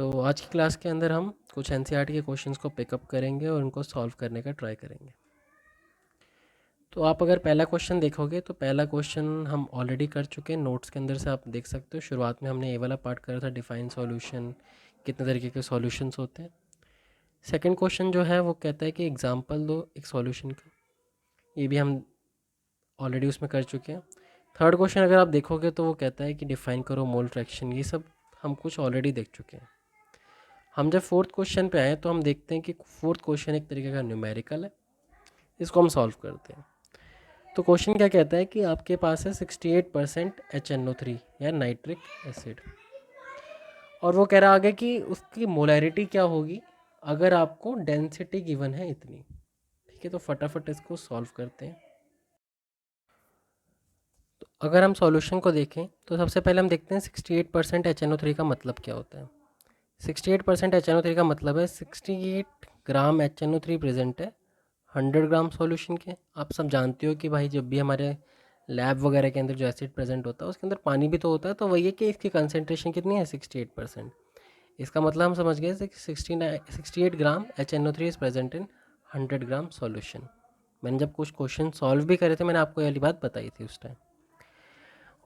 तो आज की क्लास के अंदर हम कुछ एनसीईआरटी के क्वेश्चंस को पिकअप करेंगे और उनको सॉल्व करने का ट्राई करेंगे। तो आप अगर पहला क्वेश्चन देखोगे तो पहला क्वेश्चन हम ऑलरेडी कर चुके हैं, नोट्स के अंदर से आप देख सकते हो। शुरुआत में हमने ये वाला पार्ट करा था, डिफाइन सॉल्यूशन, कितने तरीके के सॉल्यूशंस होते हैं। सेकंड क्वेश्चन जो है वो कहता है कि एग्जांपल दो एक सॉल्यूशन का, ये भी हम ऑलरेडी उसमें कर चुके हैं। थर्ड क्वेश्चन अगर आप देखोगे तो वो कहता है कि डिफाइन करो मोल फ्रैक्शन, ये सब हम कुछ ऑलरेडी देख चुके हैं। हम जब फोर्थ क्वेश्चन पे आए तो हम देखते हैं कि फोर्थ क्वेश्चन एक तरीके का न्यूमेरिकल है, इसको हम सॉल्व करते हैं। तो क्वेश्चन क्या कहता है कि आपके पास है 68% HNO3 या नाइट्रिक एसिड, और वो कह रहा आगे कि उसकी मोलैरिटी क्या होगी अगर आपको डेंसिटी गिवन है इतनी। ठीक है, तो फटाफट इसको सॉल्व करते हैं। तो अगर हम सॉल्यूशन को देखें तो सबसे पहले हम देखते हैं 68% HNO3 का मतलब क्या होता है। 68% HNO3 का मतलब है 68 ग्राम HNO3 प्रेजेंट है 100 ग्राम सॉल्यूशन के। आप सब जानते हो कि भाई जब भी हमारे लैब वगैरह के अंदर जो एसिड प्रेजेंट होता है उसके अंदर पानी भी तो होता है, तो वही है कि इसकी कंसनट्रेशन कितनी है 68%। इसका मतलब हम समझ गए 68 ग्राम HNO3 is present in 100 gram solution. मैंने जब कुछ क्वेश्चन सॉल्व भी करे थे मैंने आपको ये वाली बात बताई थी उस टाइम।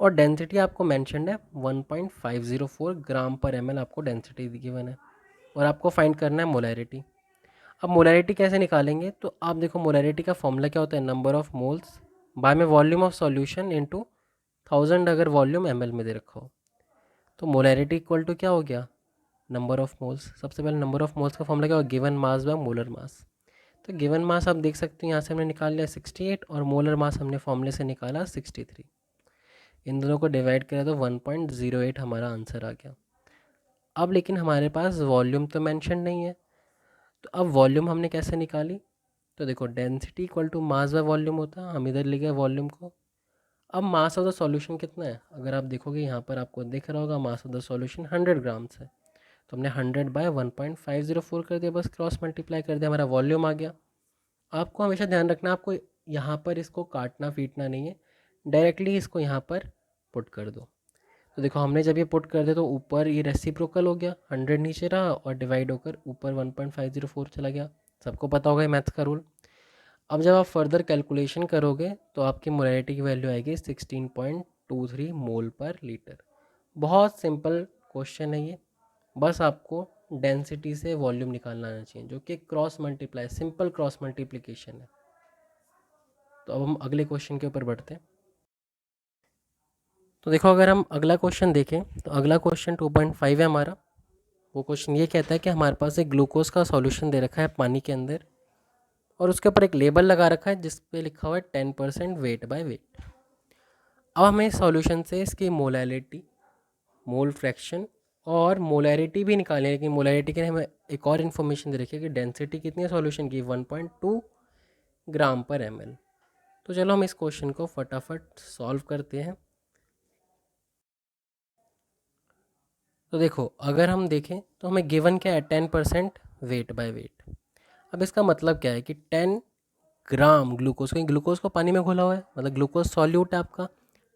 और डेंसिटी आपको मैंशनड है 1.504 ग्राम पर ml, आपको डेंसिटी गिवन है और आपको फाइंड करना है मोलैरिटी। अब मोलैरिटी कैसे निकालेंगे, तो आप देखो मोलैरिटी का फॉर्मूला क्या होता है, नंबर ऑफ मोल्स बाय में वॉल्यूम ऑफ सॉल्यूशन इनटू 1000 अगर वॉल्यूम ml में दे रखा हो। तो मोलैरिटी इक्वल टू क्या हो गया, नंबर ऑफ मोल्स। सबसे पहले नंबर ऑफ मोल्स का फॉर्मूला क्या होगा, given mass by molar mass. तो गिवन मास आप देख सकते हैं यहाँ से हमने निकाल लिया 68 और मोलर मास हमने फॉर्मूले से निकाला 63। इन दोनों को डिवाइड करें तो 1.08 हमारा आंसर आ गया। अब लेकिन हमारे पास वॉल्यूम तो मेंशन नहीं है, तो अब वॉल्यूम हमने कैसे निकाली, तो देखो density equal to mass by volume होता है, हम इधर लिखे वॉल्यूम को। अब मास ऑफ द सॉल्यूशन कितना है, अगर आप देखोगे यहाँ पर आपको दिख रहा होगा mass of the solution 100 grams है, तो हमने 100 बाय 1.504 कर दिया, बस क्रॉस मल्टीप्लाई कर दिया, हमारा वॉल्यूम आ गया। आपको हमेशा ध्यान रखना, आपको यहाँ पर इसको काटना पीटना नहीं है, डायरेक्टली इसको यहाँ पर पुट कर दो। तो देखो हमने जब ये पुट कर दिया तो ऊपर ये रेसिप्रोकल हो गया, 100 नीचे रहा और डिवाइड होकर ऊपर 1.504 चला गया। सबको पता होगा मैथ्स का रूल। अब जब आप फर्दर कैलकुलेशन करोगे तो आपकी मोलैरिटी की वैल्यू आएगी 16.23 मोल पर लीटर। बहुत सिंपल क्वेश्चन है ये, बस आपको डेंसिटी से वॉल्यूम निकालना आना चाहिए, जो कि cross multiply, simple cross multiplication है। तो अब हम अगले क्वेश्चन के ऊपर बढ़ते हैं। तो देखो अगर हम अगला क्वेश्चन देखें तो अगला क्वेश्चन 2.5 है हमारा। वो क्वेश्चन ये कहता है कि हमारे पास एक ग्लूकोज का सॉल्यूशन दे रखा है पानी के अंदर, और उसके ऊपर एक लेबल लगा रखा है जिस पे लिखा हुआ है 10% वेट बाय वेट। अब हमें सॉल्यूशन से इसकी मोलैलिटी, मोल फ्रैक्शन और मोलैरिटी भी निकालनी है, लेकिन मोलैरिटी के लिए हमें एक और इन्फॉर्मेशन दे रखी है कि डेंसिटी कितनी है सॉल्यूशन की, 1.2 ग्राम पर ml। तो चलो हम इस क्वेश्चन को फटाफट सॉल्व करते हैं। तो देखो अगर हम देखें तो हमें गिवन क्या है 10% वेट बाय वेट। अब इसका मतलब क्या है कि 10 ग्राम ग्लूकोज, कहीं ग्लूकोज को पानी में घोला हुआ है मतलब ग्लूकोज सॉल्यूट है आपका।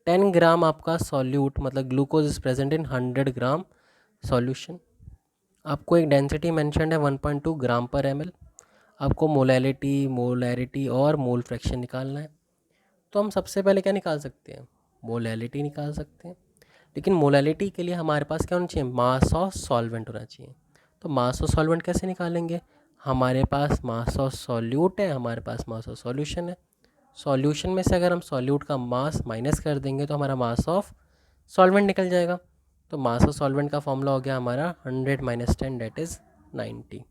10 ग्राम आपका सॉल्यूट मतलब glucose is present in 100 gram solution. आपको एक डेंसिटी मेंशन्ड है 1.2 ग्राम पर ml। आपको मोलैरिटी और मोल फ्रैक्शन निकालना है। तो हम सबसे पहले क्या निकाल सकते हैं, मोलैलिटी निकाल सकते हैं। लेकिन मोलैलिटी के लिए हमारे पास क्या होना चाहिए, मास ऑफ सॉल्वेंट होना चाहिए। तो मास ऑफ सॉल्वेंट कैसे निकालेंगे, हमारे पास मास ऑफ सॉल्यूट है, हमारे पास मास ऑफ सॉल्यूशन है। सॉल्यूशन में से अगर हम सॉल्यूट का मास माइनस कर देंगे तो हमारा मास ऑफ सॉल्वेंट निकल जाएगा। तो मास ऑफ सॉल्वेंट का फॉर्मूला हो गया हमारा 100 माइनस 10 डेट इज़ 90।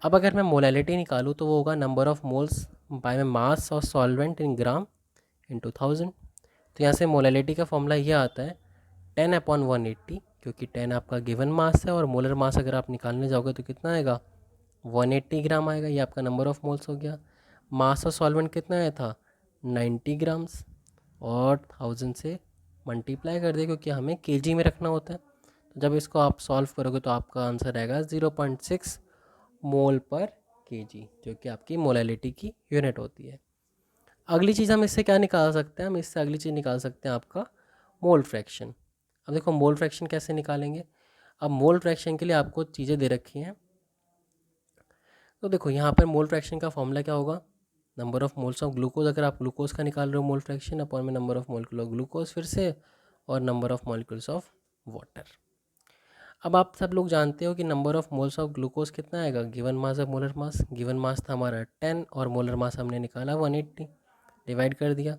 अब अगर मैं मोलैलिटी निकालूँ तो वो होगा नंबर ऑफ मोल्स बाय में mass of solvent in gram into 1000। तो यहाँ से मोलैलिटी का फॉर्मूला ये आता है 10/180, क्योंकि 10 आपका गिवन मास है और मोलर मास अगर आप निकालने जाओगे तो कितना आएगा 180 ग्राम आएगा। ये आपका नंबर ऑफ मोल्स हो गया। मास ऑफ सॉल्वेंट कितना आया था 90 ग्राम्स, और 1000 से मल्टीप्लाई कर दिया क्योंकि हमें केजी में रखना होता है। तो जब इसको आप सॉल्व करोगे तो आपका आंसर आएगा 0.6 मोल पर केजी, जो कि आपकी मोलैलिटी की यूनिट होती है। अगली चीज़ हम इससे क्या निकाल सकते हैं, हम इससे अगली चीज़ निकाल सकते हैं आपका मोल फ्रैक्शन। अब देखो मोल फ्रैक्शन कैसे निकालेंगे, अब मोल फ्रैक्शन के लिए आपको चीज़ें दे रखी हैं। तो देखो यहाँ पर मोल फ्रैक्शन का फॉर्मूला क्या होगा, number of moles of glucose, अगर आप ग्लूकोज का निकाल रहे हो मोल फ्रैक्शन अपॉन में number of molecule of glucose फिर से, और number of molecules of water. अब आप सब लोग जानते हो कि number of moles of glucose कितना आएगा, given mass of molar mass, given mass था हमारा 10 और मोलर मास हमने निकाला 180, डिवाइड कर दिया,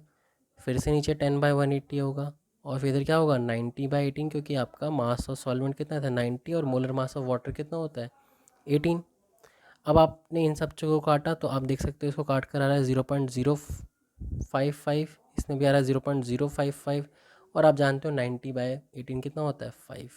फिर से नीचे 10/180 होगा, और फिर इधर क्या होगा 90/18, क्योंकि आपका मास ऑफ सॉल्वेंट कितना था 90 और मोलर मास ऑफ वाटर कितना होता है 18। अब आपने इन सब चीज़ों को काटा तो आप देख सकते हो इसको काट कर आ रहा है 0.055, इसमें भी आ रहा है 0.055, और आप जानते हो 90/18 कितना होता है 5।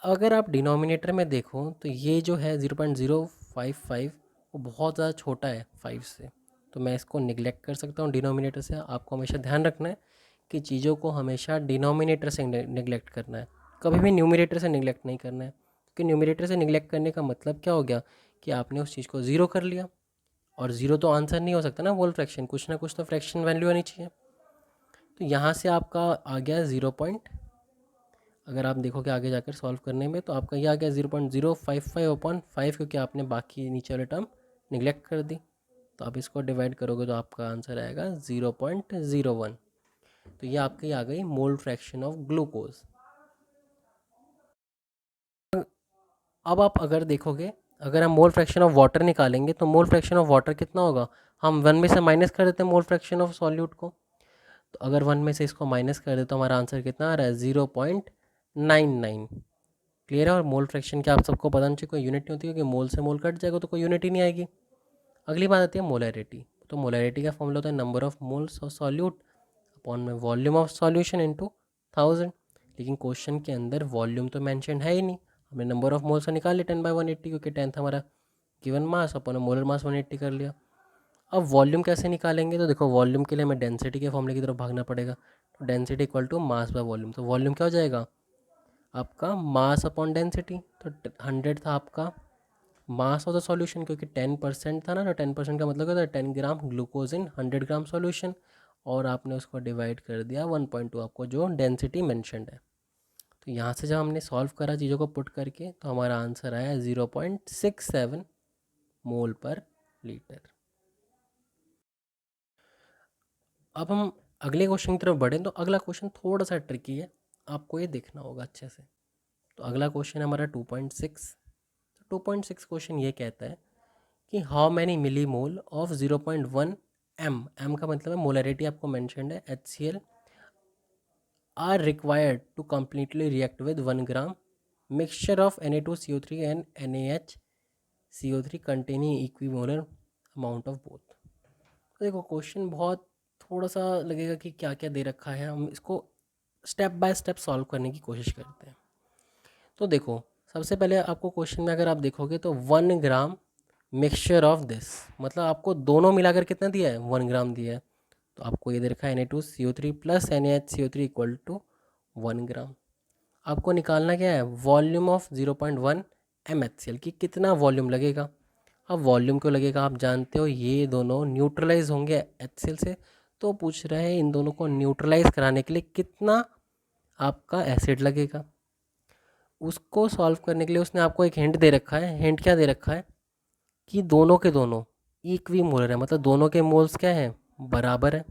अगर आप डिनोमिनेटर में देखो तो ये जो है 0.055 वो बहुत ज़्यादा छोटा है 5 से, तो मैं इसको निगलेक्ट कर सकता हूँ डिनोमिनेटर से। आपको हमेशा ध्यान रखना है कि चीज़ों को हमेशा डिनोमिनेटर से निगलेक्ट करना है, कभी भी न्यूमरेटर से निगलेक्ट नहीं करना है, क्योंकि न्यूमरेटर से निगलेक्ट करने का मतलब क्या हो गया कि आपने उस चीज़ को ज़ीरो कर लिया, और ज़ीरो तो आंसर नहीं हो सकता ना वोल फ्रैक्शन, कुछ ना कुछ तो फ्रैक्शन वैल्यू आनी चाहिए। तो यहाँ से आपका आ गया 0 पॉइंट, अगर आप देखोगे आगे जाकर सॉल्व करने में तो आपका ये आ गया 0.055/5, क्योंकि आपने बाकी नीचे वाले टर्म निगलेक्ट कर दी। तो आप इसको डिवाइड करोगे तो आपका आंसर आएगा 0.01। तो ये आपकी आ गई मोल फ्रैक्शन ऑफ ग्लूकोज। अब आप अगर देखोगे, अगर हम मोल फ्रैक्शन ऑफ वाटर निकालेंगे तो मोल फ्रैक्शन ऑफ वाटर कितना होगा, हम 1 में से माइनस कर देते हैं मोल फ्रैक्शन ऑफ सॉल्यूट को, तो अगर 1 में से इसको माइनस कर दे तो हमारा आंसर कितना आ रहा है 0.99। क्लियर है। और मोल फ्रैक्शन क्या आप सबको पता नहीं चाहिए कोई यूनिट नहीं होती, क्योंकि मोल से मोल कट जाएगा तो कोई यूनिट ही नहीं आएगी। अगली बात आती है मोलैरिटी। तो मोलैरिटी का फॉर्मूला होता है number of moles of solute upon में वॉल्यूम ऑफ सॉल्यूशन इनटू 1000। लेकिन क्वेश्चन के अंदर वॉल्यूम तो मेंशन है ही नहीं, हमने नंबर ऑफ मोल्स निकाल लिया 10/180, क्योंकि 10 था हमारा given mass upon molar mass 180 कर लिया। अब वॉल्यूम कैसे निकालेंगे, तो देखो वॉल्यूम के लिए हमें डेंसिटी के फॉर्मूले की तरफ भागना पड़ेगा। तो density equal to mass by volume, तो वॉल्यूम क्या हो जाएगा आपका मास अपॉन डेंसिटी। तो 100 था आपका मास ऑफ द सॉल्यूशन, क्योंकि 10% था ना, तो 10% का मतलब होता है 10 gram glucose in 100 gram solution, और आपने उसको डिवाइड कर दिया 1.2, आपको जो डेंसिटी मैंशनड है। तो यहाँ से जब हमने सॉल्व करा चीज़ों को पुट करके तो हमारा आंसर आया 0.67 मोल पर लीटर। अब हम अगले क्वेश्चन की तरफ बढ़ें, तो अगला क्वेश्चन थोड़ा सा ट्रिकी है, आपको ये देखना होगा अच्छे से। तो अगला क्वेश्चन हमारा 2.6। तो 2.6 क्वेश्चन ये कहता है कि how many millimole of 0.1 M का मतलब है मोलरिटी आपको मैंशनड है HCl are required to completely react with 1 gram mixture of Na2CO3 and NaHCO3 containing equimolar amount of both. तो देखो क्वेश्चन बहुत थोड़ा सा लगेगा कि क्या क्या दे रखा है, हम इसको स्टेप बाय स्टेप सॉल्व करने की कोशिश करते हैं। तो देखो सबसे पहले आपको क्वेश्चन में अगर आप देखोगे तो 1 ग्राम मिक्सचर ऑफ दिस, मतलब आपको दोनों मिलाकर कितना दिया है 1 ग्राम दिया है। तो आपको ये दे रखा है Na2CO3 plus NaHCO3 equal to 1 ग्राम। आपको निकालना क्या है वॉल्यूम ऑफ 0.1 MHCl की कितना वॉल्यूम लगेगा। अब वॉल्यूम क्यों लगेगा, आप जानते हो ये दोनों न्यूट्रलाइज होंगे HCl से, तो पूछ रहे हैं इन दोनों को न्यूट्रलाइज कराने के लिए कितना आपका एसिड लगेगा। उसको सॉल्व करने के लिए उसने आपको एक हिंट दे रखा है। हिंट क्या दे रखा है कि दोनों के दोनों इक्वी मोलर है, मतलब दोनों के मोल्स क्या हैं बराबर है।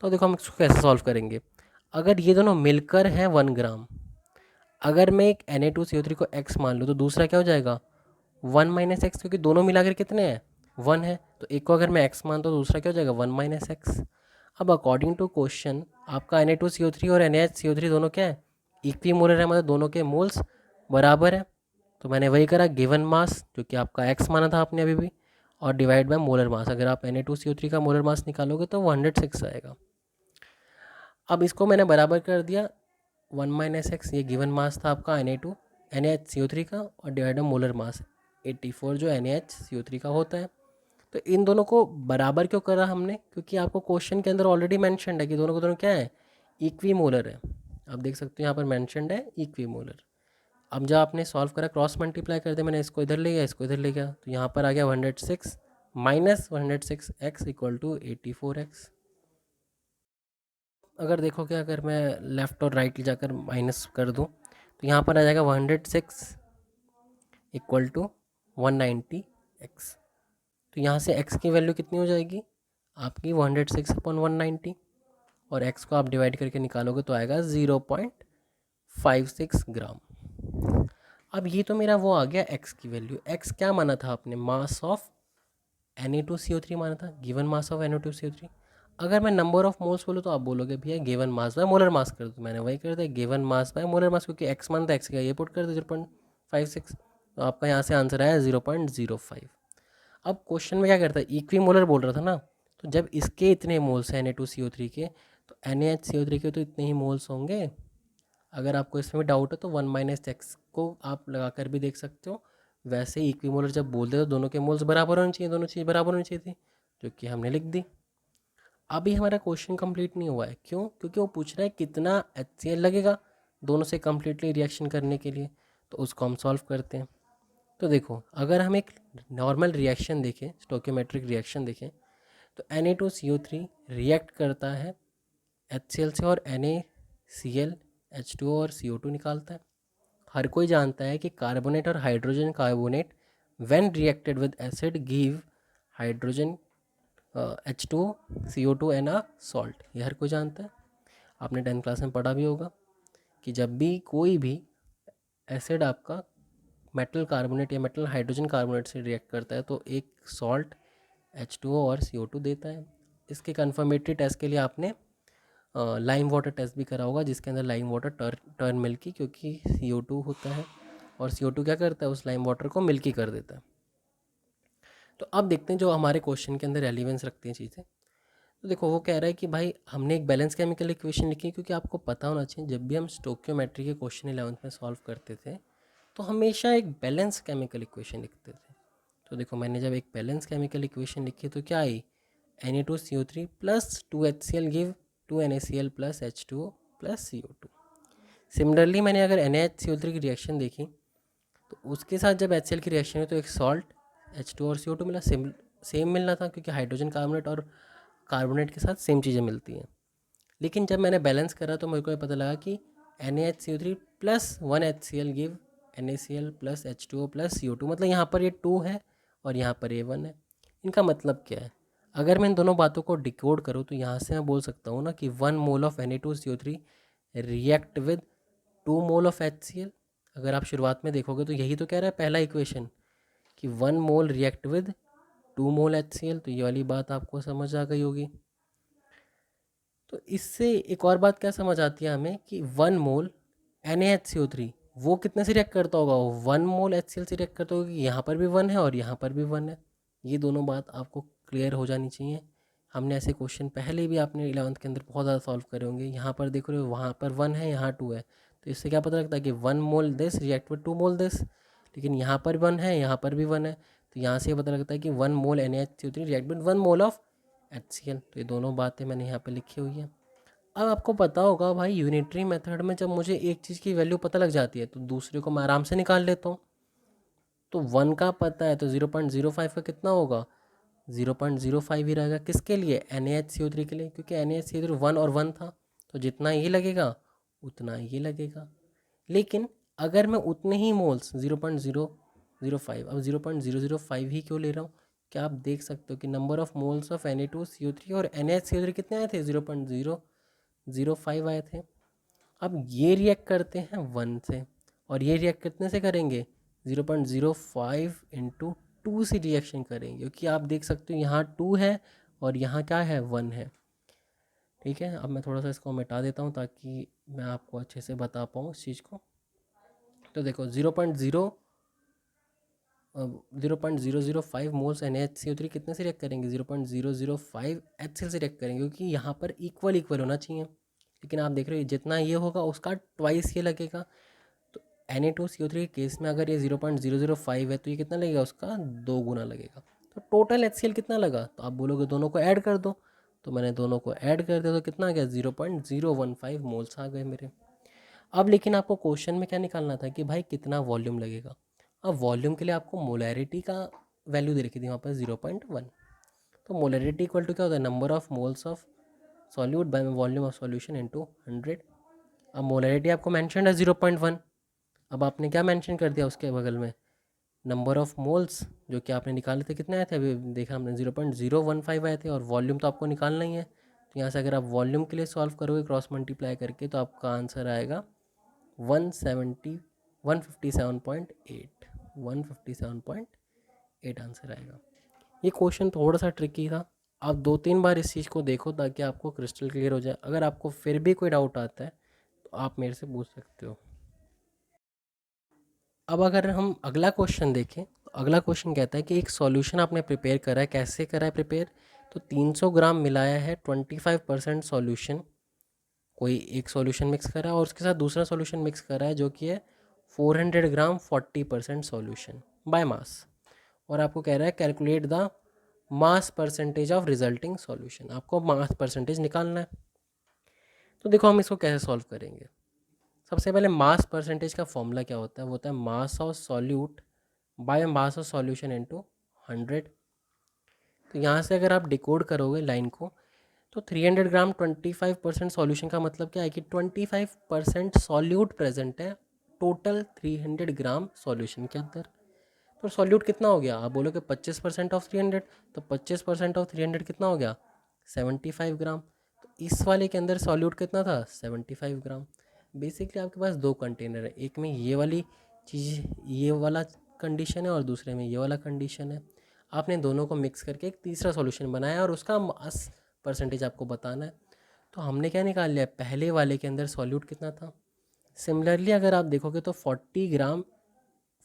तो देखो हम इसको कैसे सॉल्व करेंगे, अगर ये दोनों मिलकर हैं 1 ग्राम, अगर मैं एक Na2CO3 को x मान लूँ तो दूसरा क्या हो जाएगा 1 - x, क्योंकि दोनों मिलाकर कितने हैं 1 है, तो एक को अगर मैं x मानता हूँ तो दूसरा क्या हो जाएगा 1 - x। अब अकॉर्डिंग टू क्वेश्चन आपका Na2CO3 और NaHCO3 दोनों क्या है इक्वी मोलर है, मतलब दोनों के मोल्स बराबर है। तो मैंने वही करा गिवन मास जो कि आपका x माना था आपने अभी भी, और डिवाइड बाय मोलर मास, अगर आप Na2CO3 का मोलर मास निकालोगे तो 106 आएगा। अब इसको मैंने बराबर कर दिया 1 - x, ये गिवन मास था आपका NaHCO3 का, और डिवाइड बाय मोलर मास 84 जो NaHCO3 का होता है। तो इन दोनों को बराबर क्यों करा हमने, क्योंकि आपको क्वेश्चन के अंदर ऑलरेडी मैंशनड है कि दोनों को दोनों क्या है इक्वी मोलर है। आप देख सकते हो यहाँ पर मैंशनड है इक्वी मोलर। अब जब आपने सॉल्व करा क्रॉस मल्टीप्लाई कर दिया, मैंने इसको इधर ले गया इसको इधर ले गया, तो यहाँ पर आ गया 106 minus 106x equal to 84x। अगर देखो कि अगर मैं लेफ़्ट और राइट ले जाकर माइनस कर दूँ तो यहाँ पर आ जाएगा 106 इक्वल टू 190 एक्स। तो यहाँ से x की वैल्यू कितनी हो जाएगी आपकी 106 अपॉन 190, और x को आप डिवाइड करके निकालोगे तो आएगा 0.56 ग्राम। अब ये तो मेरा वो आ गया x की वैल्यू। x क्या माना था आपने, मास ऑफ Na2CO3 माना था, गिवन मास ऑफ Na2CO3। अगर मैं नंबर ऑफ मोल्स बोलूँ तो आप बोलोगे भैया given mass by molar mass कर दो, मैंने वही कर दिया, given mass by molar mass, क्योंकि x माना था x का ये पुट कर दो 0.56, तो आपका यहाँ से आंसर आया 0.05। अब क्वेश्चन में क्या करता है, इक्वी मोलर बोल रहा था ना, तो जब इसके इतने मोल्स हैं Na2CO3 के, तो NaHCO3 के तो इतने ही मोल्स होंगे। अगर आपको इसमें भी डाउट है तो 1 - x को आप लगा कर भी देख सकते हो। वैसे ही इक्विमोलर जब बोलते तो दोनों के मोल्स बराबर होने चाहिए, दोनों चीज़ बराबर होनी चाहिए थी, जो कि हमने लिख दी। अभी हमारा क्वेश्चन कंप्लीट नहीं हुआ है, क्यों? क्योंकि वो पूछ रहा है कितना HCl लगेगा दोनों से कम्प्लीटली रिएक्शन करने के लिए, तो उसको हम सॉल्व करते हैं। तो देखो, अगर हम एक नॉर्मल रिएक्शन देखें, स्टोकियोमेट्रिक रिएक्शन देखें, तो Na2CO3 रिएक्ट करता है HCl से और NaCl H2O और CO2 निकालता है। हर कोई जानता है कि कार्बोनेट और hydrogen carbonate when reacted with acid give hydrogen H2O CO2 and a salt. ये हर कोई जानता है, आपने 10th क्लास में पढ़ा भी होगा कि जब भी कोई भी एसिड आपका मेटल कार्बोनेट या मेटल हाइड्रोजन कार्बोनेट से रिएक्ट करता है तो एक सॉल्ट H2O और CO2 देता है। इसके कन्फर्मेटरी टेस्ट के लिए आपने लाइम वाटर टेस्ट भी करा होगा, जिसके अंदर लाइम वाटर टर्न मिल्की, क्योंकि CO2 होता है और CO2 क्या करता है, उस लाइम वाटर को मिल्की कर देता है। तो अब देखते हैं जो हमारे क्वेश्चन के अंदर रेलिवेंस रखती हैं चीज़ें। तो देखो, वो कह रहा है कि भाई हमने एक बैलेंस केमिकल इक्वेशन लिखी है, क्योंकि आपको पता होना चाहिए जब भी हम स्टोकियोमेट्री के क्वेश्चन 11th में सॉल्व करते थे तो हमेशा एक बैलेंस केमिकल इक्वेशन लिखते थे। तो देखो, मैंने जब एक बैलेंस केमिकल इक्वेशन लिखी तो क्या आई, Na2CO3 plus 2HCl give 2NaCl plus H2O plus CO2। Similarly मैंने अगर NaHCO3 की रिएक्शन देखी तो उसके साथ जब HCl की रिएक्शन हुई तो एक सॉल्ट H2O और CO2 मिला, सेम मिलना था, क्योंकि हाइड्रोजन कार्बोनेट और कार्बोनेट के साथ सेम चीज़ें मिलती हैं। लेकिन जब मैंने बैलेंस करा तो मेरे को ये पता लगा कि NaHCO3 plus 1HCl give NaCl plus H2O plus CO2, मतलब यहाँ पर ये 2 है और यहाँ पर ये 1 है। इनका मतलब क्या है? अगर मैं इन दोनों बातों को डिकोड करूँ तो यहाँ से मैं बोल सकता हूँ ना कि 1 mole of Na2CO3 react with 2 mole of HCl। अगर आप शुरुआत में देखोगे तो यही तो कह रहा है पहला इक्वेशन, कि 1 मोल रिएक्ट विद 2 मोल HCl। तो ये वाली बात आपको समझ आ गई होगी। तो इससे एक और बात क्या समझ आती है हमें कि 1 मोल NaHCO3 वो कितने से रिएक्ट करता होगा, 1 मोल HCl से रिएक्ट करता होगा, यहाँ पर भी 1 है और यहाँ पर भी 1 है। ये दोनों बात आपको क्लियर हो जानी चाहिए। हमने ऐसे क्वेश्चन पहले भी आपने 11th के अंदर बहुत ज़्यादा सॉल्व करे होंगे। यहाँ पर देख रहे हो, वहाँ पर 1 है, यहाँ 2 है, तो इससे क्या पता लगता है कि 1 mole this react with 2 mole this. लेकिन यहाँ पर 1 है, यहाँ पर भी 1 है, तो यहाँ से पता लगता है कि 1 मोल NaHCO3 react with 1 mole of HCl। तो ये दोनों बातें मैंने यहाँ पर लिखी हुई हैं। अब आपको पता होगा भाई, यूनिटरी मेथड में जब मुझे एक चीज़ की वैल्यू पता लग जाती है तो दूसरे को मैं आराम से निकाल लेता हूँ। तो 1 का पता है तो 0.05 का कितना होगा, 0.05 ही रहेगा। किसके लिए, NaHCO3 के लिए, क्योंकि NaHCO3 1 और 1 था, तो जितना ये लगेगा उतना ये लगेगा। लेकिन अगर मैं उतने ही मोल्स 0.005, अब 0.005 ही क्यों ले रहा हूँ, क्या आप देख सकते हो कि number of moles of Na2CO3 और NaHCO3 कितने आए थे, 0.005 आए थे। अब ये रिएक्ट करते हैं 1 से और ये रिएक्ट कितने से करेंगे, 0.05 इंटू 2 से रिएक्शन करेंगे, क्योंकि आप देख सकते हो यहाँ 2 है और यहाँ क्या है, 1 है। ठीक है, अब मैं थोड़ा सा इसको मिटा देता हूँ ताकि मैं आपको अच्छे से बता पाऊँ इस चीज़ को। तो देखो 0.005 मोल्स NaHCO3 कितने से रिएक्ट करेंगे, 0.005 HCl से रिएक्ट करेंगे, क्योंकि यहाँ पर इक्वल इक्वल होना चाहिए। लेकिन आप देख रहे हो जितना ये होगा उसका ट्वाइस ये लगेगा। तो Na2CO3 के केस में अगर ये 0.005 है तो ये कितना लगेगा, उसका 2 गुना लगेगा। तो टोटल HCl कितना लगा, तो आप बोलोगे दोनों को ऐड कर दो, तो मैंने दोनों को ऐड कर दिया तो कितना आ गया, 0.015 मोल्स आ गए मेरे। अब लेकिन आपको क्वेश्चन में क्या निकालना था कि भाई कितना वॉल्यूम लगेगा। अब वॉल्यूम के लिए आपको मोलैरिटी का वैल्यू दे रखी थी वहाँ पर 0.1। तो मोलैरिटी इक्वल टू क्या होता है, number of moles of solute by volume of solution into 100। अब मोलैरिटी आपको मेंशन है 0.1, अब आपने क्या मेंशन कर दिया उसके बगल में, नंबर ऑफ मोल्स जो कि आपने निकाले थे, कितने आए थे अभी देखा हमने 0.015 आए थे, और वॉल्यूम तो आपको निकालना ही है। तो यहाँ से अगर आप वॉल्यूम के लिए सॉल्व करोगे क्रॉस मल्टीप्लाई करके, तो आपका आंसर आएगा 157.8, 157.8 आंसर आएगा। ये क्वेश्चन थोड़ा सा ट्रिकी था, आप 2-3 बार इस चीज़ को देखो ताकि आपको क्रिस्टल क्लियर हो जाए। अगर आपको फिर भी कोई डाउट आता है तो आप मेरे से पूछ सकते हो। अब अगर हम अगला क्वेश्चन देखें, तो अगला क्वेश्चन कहता है कि एक सॉल्यूशन आपने प्रिपेयर करा है। कैसे करा है प्रिपेयर? तो 300 ग्राम मिलाया है 25% सॉल्यूशन, कोई एक सॉल्यूशन मिक्स करा है, और उसके साथ दूसरा सॉल्यूशन मिक्स करा है जो कि है 400 ग्राम 40% सॉल्यूशन बाय मास। और आपको कह रहा है calculate the mass percentage of resulting solution, आपको मास परसेंटेज निकालना है। तो देखो हम इसको कैसे सॉल्व करेंगे। सबसे पहले मास परसेंटेज का फॉर्मूला क्या होता है? वो होता है mass of solute by mass of solution into 100। तो यहाँ से अगर आप डिकोड करोगे लाइन को, तो 300 ग्राम 25% सॉल्यूशन का मतलब क्या है कि 25% सॉल्यूट प्रेजेंट है टोटल 300 ग्राम सॉल्यूशन के अंदर। तो सॉल्यूट कितना हो गया? आप बोलोगे 25% ऑफ 300, तो 25% ऑफ 300 कितना हो गया? 75 ग्राम। तो इस वाले के अंदर सॉल्यूट कितना था? 75 ग्राम। बेसिकली आपके पास दो कंटेनर है, एक में ये वाली चीज़, ये वाला कंडीशन है, और दूसरे में ये वाला कंडीशन है। आपने दोनों को मिक्स करके एक तीसरा सॉल्यूशन बनाया और उसका मास परसेंटेज आपको बताना है। तो हमने क्या निकाल लिया? पहले वाले के अंदर सॉल्यूट कितना था। सिमिलरली अगर आप देखोगे तो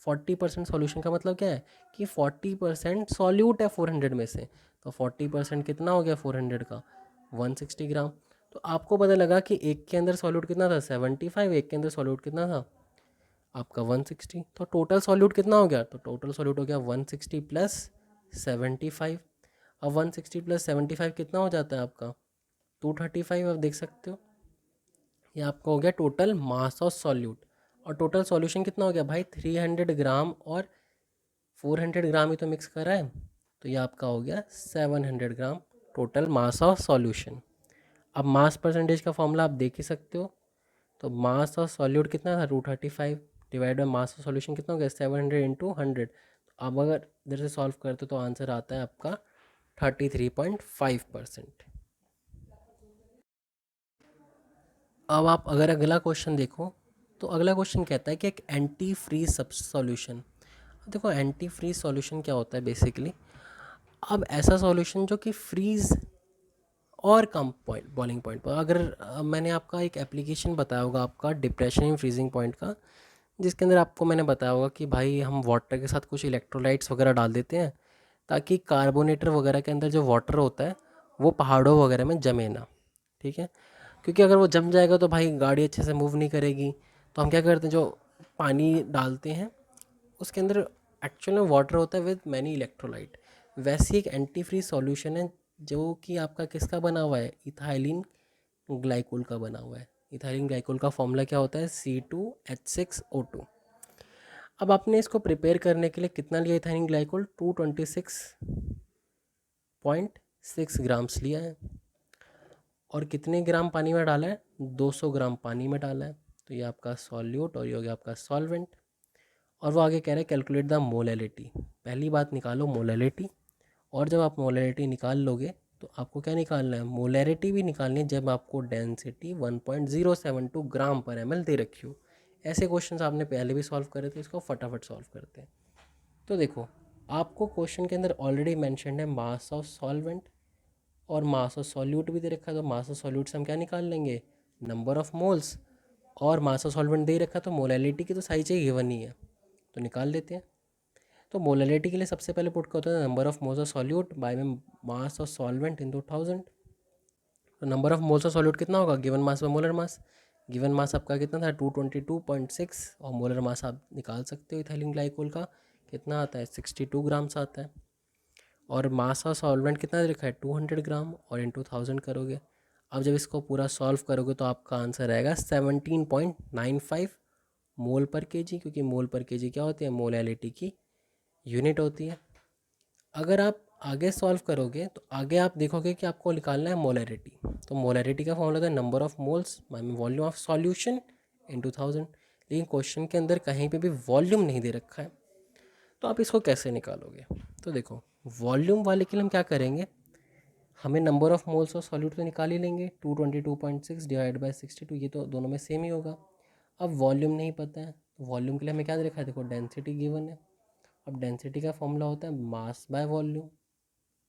40% सॉल्यूशन का मतलब क्या है कि 40% सॉल्यूट है 400 में से। तो 40% कितना हो गया 400 का? 160 ग्राम। तो आपको पता लगा कि एक के अंदर सॉल्यूट कितना था? 75। एक के अंदर सॉल्यूट कितना था? आपका 160। तो टोटल सॉल्यूट कितना हो गया? तो टोटल सॉल्यूट हो गया 160 प्लस 75। अब 160 प्लस 75 कितना हो जाता है आपका? 235। अब देख सकते हो ये आपका हो गया टोटल मास ऑफ सॉल्यूट। और टोटल सॉल्यूशन कितना हो गया भाई? 300 ग्राम और 400 ग्राम ही तो मिक्स करा है। तो ये आपका हो गया 700 ग्राम टोटल मास ऑफ सॉल्यूशन। अब मास परसेंटेज का फॉर्मूला आप देख ही सकते हो। तो मास ऑफ सॉल्यूट कितना था? 235 divide by mass of solution कितना हो गया? 700 इंटू 100। अब अगर इधर से सॉल्व करते तो आंसर आता है आपका 33.5%। अब आप अगर अगला क्वेश्चन देखो, तो अगला क्वेश्चन कहता है कि एक एंटी फ्रीज सब सॉल्यूशन। देखो एंटी फ्रीज सॉल्यूशन क्या होता है बेसिकली? अब ऐसा सॉल्यूशन जो कि फ्रीज और कम पॉइंट बॉइलिंग पॉइंट पर, अगर मैंने आपका एक एप्लीकेशन बताया होगा आपका डिप्रेशन इन फ्रीजिंग पॉइंट का, जिसके अंदर आपको मैंने बताया होगा कि भाई हम वाटर के साथ कुछ इलेक्ट्रोलाइट्स वगैरह डाल देते हैं ताकि कार्बोनेटर वगैरह के अंदर जो वाटर होता है वो पहाड़ों वगैरह में जमे ना। ठीक है, क्योंकि अगर वो जम जाएगा तो भाई गाड़ी अच्छे से मूव नहीं करेगी। तो हम क्या करते हैं, जो पानी डालते हैं उसके अंदर एक्चुअल में वाटर होता है विद मैनी इलेक्ट्रोलाइट। वैसी एक एंटी फ्रीज सॉल्यूशन है जो कि आपका किसका बना हुआ है? इथाइलिन ग्लाइकोल का बना हुआ है। इथाइलिन ग्लाइकोल का फॉर्मूला क्या होता है? C2H6O2। अब आपने इसको प्रिपेयर करने के लिए कितना लिया इथाइलिन ग्लाइकोल? 226.6 ग्राम्स लिया है। और कितने ग्राम पानी में डाला है? 200 ग्राम पानी में डाला है। तो ये आपका सॉल्यूट और ये हो गया आपका सॉल्वेंट। और वो आगे कह रहे हैं कैलकुलेट द मोलैलिटी। पहली बात निकालो मोलैलिटी। और जब आप मोलैरिटी निकाल लोगे तो आपको क्या निकालना है? मोलैरिटी भी निकालनी है जब आपको डेंसिटी 1.072 ग्राम पर एम एल दे रखी हो। ऐसे क्वेश्चंस आपने पहले भी सॉल्व करे थे, इसको फटाफट सॉल्व करते हैं। तो देखो आपको क्वेश्चन के अंदर ऑलरेडी मैंशन है मास ऑफ सॉल्वेंट और मास ऑफ सॉल्यूट भी दे रखा है। तो मास ऑफ सॉल्यूट से हम क्या निकाल लेंगे? Number of moles. और मास ऑफ सॉल्वेंट दे रखा तो मोलैलिटी की तो साइज गिवन ही है, तो निकाल लेते हैं। तो मोलैलिटी के लिए सबसे पहले पुट करते हैं number of moles of solute bye में मास ऑफ सॉल्वेंट इनटू 1000। तो number of moles of solute कितना होगा? Given mass by molar mass. Given mass आपका कितना था? 222.6। और मोलर मास आप निकाल सकते हो इथाइलिन ग्लाइकोल का, कितना आता है? 62 ग्राम्स आता है। और मास ऑफ सॉल्वेंट कितना लिखा है? 200 ग्राम, और इंटू 1000 करोगे। अब जब इसको पूरा सॉल्व करोगे तो आपका आंसर आएगा 17.95 मोल पर केजी, क्योंकि मोल पर केजी क्या होती है? मोलैलिटी की यूनिट होती है। अगर आप आगे सॉल्व करोगे तो आगे आप देखोगे कि आपको निकालना है मोलैरिटी। तो मोलैरिटी का फॉर्मूला था number of moles by volume of solution into 1000। लेकिन क्वेश्चन के अंदर कहीं पे भी वॉल्यूम नहीं दे रखा है, तो आप इसको कैसे निकालोगे? तो देखो, वॉल्यूम वाले के लिए हम क्या करेंगे, हमें number of moles of solute तो निकाल ही लेंगे, 222.6 डिवाइड बाई 62, ये तो दोनों में सेम ही होगा। अब वॉल्यूम नहीं पता है, तो वॉल्यूम के लिए हमें क्या दे रखा है, देखो डेंसिटी गिवन है। अब डेंसिटी का फॉर्मूला होता है मास बाय वॉल्यूम,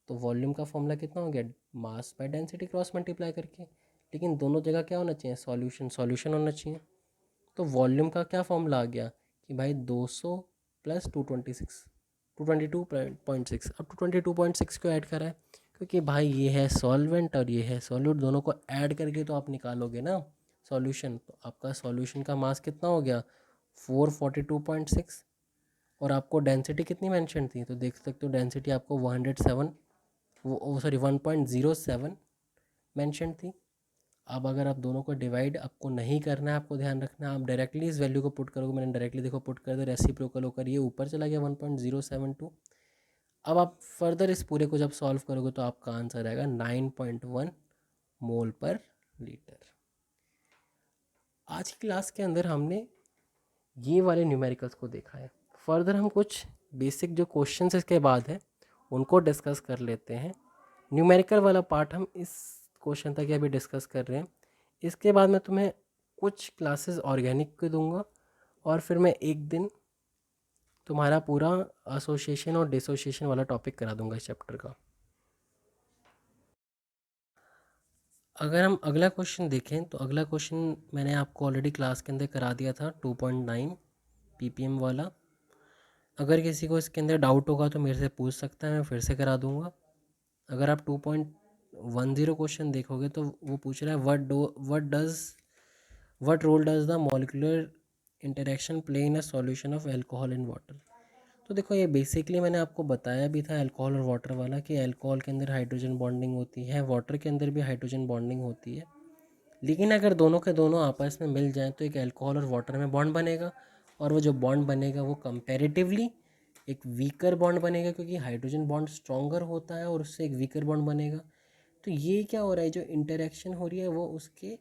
तो वॉल्यूम का फॉर्मूला कितना हो गया, mass by density cross multiply करके। लेकिन दोनों जगह क्या होना चाहिए, सॉल्यूशन सॉल्यूशन होना चाहिए। तो वॉल्यूम का क्या फॉर्मूला आ गया कि भाई 200 प्लस 226, 222.6। अब 222.6 क्यों ऐड करा है, क्योंकि भाई ये है सॉल्वेंट और ये है सॉल्यूट, दोनों को ऐड करके तो आप निकालोगे ना सॉल्यूशन। तो आपका सॉल्यूशन का मास कितना हो गया, 442.6। और आपको डेंसिटी कितनी मेंशन थी, तो देख सकते हो डेंसिटी आपको 107, वो सॉरी 1.07 मेंशन थी। अब अगर आप दोनों को डिवाइड आपको नहीं करना है, आपको ध्यान रखना है, आप डायरेक्टली इस वैल्यू को पुट करोगे, मैंने डायरेक्टली देखो पुट कर दिया, रेसिप्रोकल होकर ये ऊपर चला गया 1.072। अब आप फर्दर इस पूरे को जब सॉल्व करोगे तो आपका आंसर आएगा 9.1 मोल पर लीटर। आज की क्लास के अंदर हमने ये वाले न्यूमेरिकल्स को देखा है। फर्दर हम कुछ बेसिक जो क्वेश्चंस इसके बाद है उनको डिस्कस कर लेते हैं। न्यूमेरिकल वाला पार्ट हम इस क्वेश्चन तक अभी डिस्कस कर रहे हैं। इसके बाद मैं तुम्हें कुछ क्लासेस ऑर्गेनिक के दूंगा और फिर मैं एक दिन तुम्हारा पूरा एसोसिएशन और डिसोसिएशन वाला टॉपिक करा दूंगा इस चैप्टर का। अगर हम अगला क्वेश्चन देखें तो अगला क्वेश्चन मैंने आपको ऑलरेडी क्लास के अंदर करा दिया था, 2.9 ppm वाला। अगर किसी को इसके अंदर डाउट होगा तो मेरे से पूछ सकता है, मैं फिर से करा दूंगा। अगर आप 2.10 क्वेश्चन देखोगे तो वो पूछ रहा है what role does the molecular interaction play in a solution of alcohol in water. तो देखो ये बेसिकली मैंने आपको बताया भी था अल्कोहल और वाटर वाला कि अल्कोहल के अंदर हाइड्रोजन बॉन्डिंग होती है, वाटर के अंदर भी हाइड्रोजन बॉन्डिंग होती है। लेकिन अगर दोनों के दोनों आपस में मिल जाएं तो एक अल्कोहल और वाटर में बॉन्ड बनेगा, और वो जो बॉन्ड बनेगा वो कंपैरेटिवली एक वीकर बॉन्ड बनेगा, क्योंकि हाइड्रोजन बॉन्ड स्ट्रॉन्गर होता है और उससे एक वीकर बॉन्ड बनेगा। तो ये क्या हो रहा है, जो इंटरेक्शन हो रही है वो उसके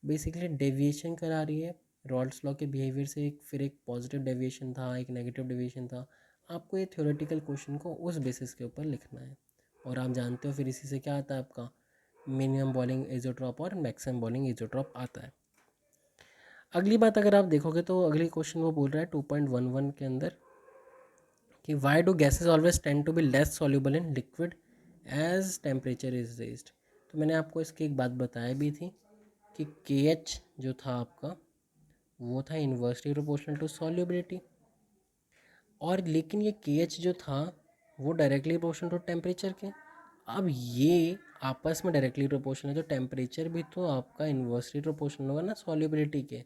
बेसिकली डेविएशन करा रही है रॉल्स लॉ के बिहेवियर से। फिर एक पॉजिटिव डेविएशन था, एक नेगेटिव डेविएशन था। आपको ये थ्योरेटिकल क्वेश्चन को उस बेसिस के ऊपर लिखना है, और आप जानते हो फिर इसी से क्या आता है आपका मिनिमम बॉइलिंग इजोट्रॉप और मैक्सिमम बॉइलिंग इजोट्रॉप आता है। अगली बात अगर आप देखोगे तो अगली क्वेश्चन वो बोल रहा है 2.11 के अंदर कि why do gases always tend to be less soluble in liquid as temperature is raised. तो मैंने आपको इसकी एक बात बताई भी थी कि KH जो था आपका वो था इन्वर्सली प्रोपोर्शनल टू सॉल्युबिलिटी, और लेकिन ये KH जो था वो डायरेक्टली प्रोपोर्शनल टू टेम्परेचर के। अब ये आपस में डायरेक्टली प्रोपोर्शनल है, तो टेम्परेचर भी तो आपका इन्वर्सली प्रोपोर्शनल होगा ना सॉल्युबिलिटी के।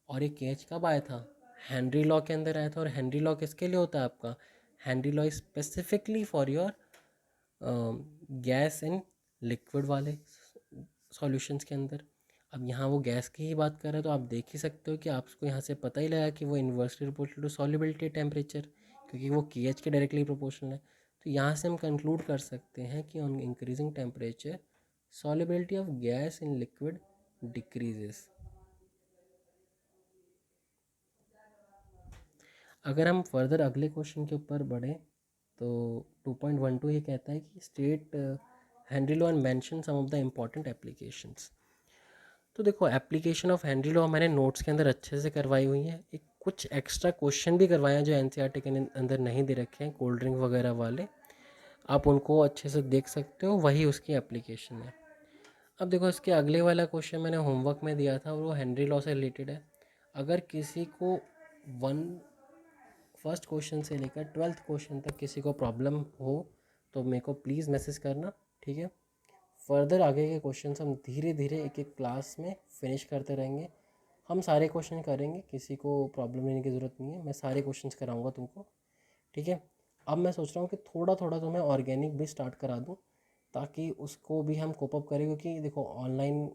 और ये KH कब आया था, हेनरी लॉ के अंदर आया था। और हेनरी लॉ किसके लिए होता है आपका, Henry law specifically for your gas in liquid वाले सॉल्यूशंस के अंदर। अब यहाँ वो गैस की ही बात कर रहे हैं, तो आप देख ही सकते हो कि आपको यहाँ से पता ही लगा कि वो inversely proportional to solubility temperature, क्योंकि वो KH के डायरेक्टली प्रोपोर्शनल है। तो यहाँ से हम कंक्लूड कर सकते हैं कि on increasing temperature solubility of gas in liquid decreases. अगर हम फर्दर अगले क्वेश्चन के ऊपर बढ़ें तो 2.12 ये कहता है कि state Henry law and mention some of the important applications. तो देखो एप्लीकेशन ऑफ हेनरी लॉ मैंने नोट्स के अंदर अच्छे से करवाई हुई है, एक कुछ एक्स्ट्रा क्वेश्चन भी करवाए हैं जो NCERT के अंदर नहीं दे रखे हैं, कोल्ड ड्रिंक वगैरह वाले, आप उनको अच्छे से देख सकते हो, वही उसकी एप्लीकेशन है। अब देखो इसके अगले वाला क्वेश्चन मैंने होमवर्क में दिया था और वो हेनरी लॉ से रिलेटेड है। अगर किसी को वन फर्स्ट क्वेश्चन से लेकर 12th क्वेश्चन तक किसी को प्रॉब्लम हो तो मेरे को प्लीज़ मैसेज करना, ठीक है। फर्दर आगे के क्वेश्चन हम धीरे धीरे एक एक क्लास में फिनिश करते रहेंगे। हम सारे क्वेश्चन करेंगे, किसी को प्रॉब्लम लेने की ज़रूरत नहीं है, मैं सारे क्वेश्चंस कराऊंगा तुमको, ठीक है। अब मैं सोच रहा हूँ कि थोड़ा थोड़ा तुम्हें ऑर्गेनिक भी स्टार्ट करा दूँ ताकि उसको भी हम कोप अप करें, क्योंकि देखो ऑनलाइन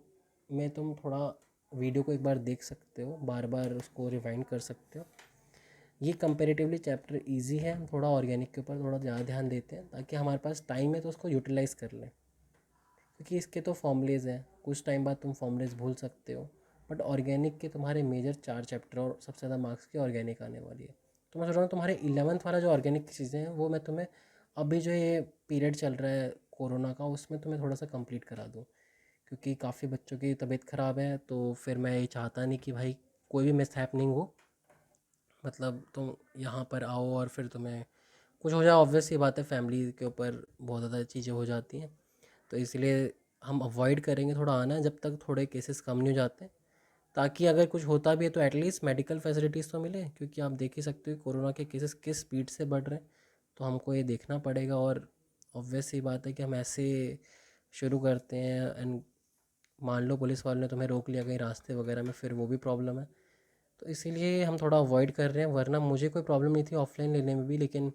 में तुम थोड़ा वीडियो को एक बार देख सकते हो, बार बार उसको रिवाइंड कर सकते हो। ये कंपेरेटिवली चैप्टर इजी है, हम थोड़ा ऑर्गेनिक के ऊपर थोड़ा ज़्यादा ध्यान देते हैं ताकि हमारे पास टाइम है तो उसको यूटिलाइज़ कर लें, क्योंकि इसके तो फॉर्मूलेज़ हैं, कुछ टाइम बाद तुम फॉर्मूलेज़ भूल सकते हो, बट ऑर्गेनिक के तुम्हारे मेजर 4 चैप्टर और सबसे ज़्यादा मार्क्स की ऑर्गेनिक आने वाली है। तो मैं सोच रहा हूँ तुम्हारे 11th वाला जो ऑर्गेनिक की चीज़ें हैं वो मैं तुम्हें अभी जो ये पीरियड चल रहा है कोरोना का उसमें तुम्हें थोड़ा सा कंप्लीट करा दूँ, क्योंकि काफ़ी बच्चों की तबीयत ख़राब है। तो फिर मैं ये चाहता नहीं कि भाई कोई भी मिस हैपनिंग हो, मतलब तुम यहाँ पर आओ और फिर तुम्हें कुछ हो जाए। ऑब्वियस सी बात है, फैमिली के ऊपर बहुत ज़्यादा चीज़ें हो जाती हैं। तो इसलिए हम अवॉइड करेंगे थोड़ा आना जब तक थोड़े केसेस कम नहीं हो जाते, ताकि अगर कुछ होता भी है तो एटलीस्ट मेडिकल फैसिलिटीज़ तो मिले, क्योंकि आप देख ही सकते हो कोरोना के केसेस किस स्पीड से बढ़ रहे हैं। तो हमको ये देखना पड़ेगा। और ऑब्वियस सी बात है कि हम ऐसे शुरू करते हैं एंड मान लो पुलिस वालों ने तुम्हें रोक लिया कहीं रास्ते वगैरह में, फिर वो भी प्रॉब्लम है। तो इसीलिए हम थोड़ा अवॉइड कर रहे हैं। वरना मुझे कोई प्रॉब्लम नहीं थी ऑफलाइन लेने में भी, लेकिन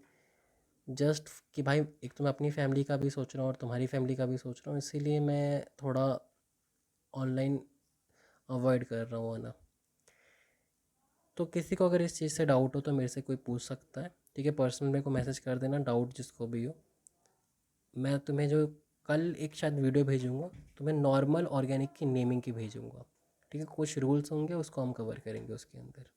जस्ट कि भाई एक तो मैं अपनी फैमिली का भी सोच रहा हूँ और तुम्हारी फैमिली का भी सोच रहा हूँ, इसीलिए मैं थोड़ा ऑनलाइन अवॉइड कर रहा हूँ आना। तो किसी को अगर इस चीज़ से डाउट हो तो मेरे से कोई पूछ सकता है, ठीक है? पर्सनल मेरे को मैसेज कर देना, डाउट जिसको भी हो। मैं तुम्हें जो कल एक शायद वीडियो भेजूंगा, तुम्हें नॉर्मल ऑर्गेनिक की नेमिंग की भेजूंगा, ठीक है? कुछ रूल्स होंगे उसको हम कवर करेंगे उसके अंदर।